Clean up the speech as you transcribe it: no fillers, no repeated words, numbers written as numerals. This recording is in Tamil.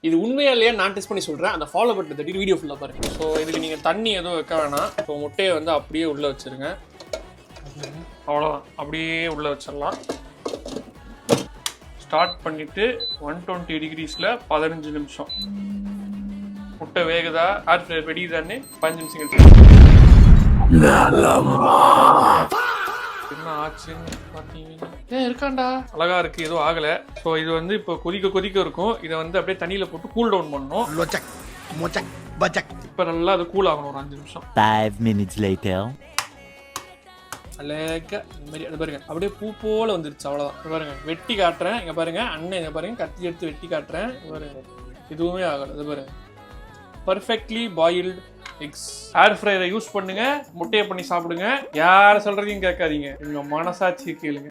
இது உண்மையா இல்லையா நான் டெஸ்ட் பண்ணி சொல்கிறேன். அந்த ஃபாலோ பட்டன் தட்டிட்டு வீடியோ ஃபுல்லாக பாருங்க. ஸோ இதுக்கு நீங்கள் தண்ணி எதுவும் வைக்க வேணாம். ஸோ முட்டையை வந்து அப்படியே உள்ளே வச்சுருங்க. அவ்வளோதான், அப்படியே உள்ளே வச்சிடலாம். ஸ்டார்ட் பண்ணிவிட்டு 120 டிகிரிஸில் 15 நிமிஷம். முட்டை வேகுதா, ஏர் ஃப்ரையர் வெடிதான்னு 5 நிமிஷம் கழிச்சு என்ன ஆச்சுன்னு பார்த்தீங்கன்னா இருக்காண்டா அழகா இருக்கு, எதுவும் ஆகல. ஸோ இது வந்து இப்போ கொதிக்க இருக்கும். இதை வந்து அப்படியே தண்ணியில போட்டு கூல் டவுன் பண்ணணும். இப்போ நல்லா அது கூல் ஆகணும் ஒரு 5 நிமிஷம். 5 minutes later. அழகா இந்த மாதிரி அது பாருங்க, அப்படியே பூ போல வந்துருச்சு. அவ்வளோதான். பாருங்க வெட்டி காட்டுறேன். இங்க பாருங்க அண்ணன், இங்க பாருங்க கத்தி எடுத்து வெட்டி காட்டுறேன். பாருங்க எதுவுமே ஆகல. இது பாருங்க பர்ஃபெக்ட்லி பாயில்டு எக்ஸ். ஏர் ஃப்ரையரை யூஸ் பண்ணுங்க, முட்டையை பண்ணி சாப்பிடுங்க. யார சொல்றதையும் கேட்காதீங்க, உங்க மனசாட்சி கேளுங்க.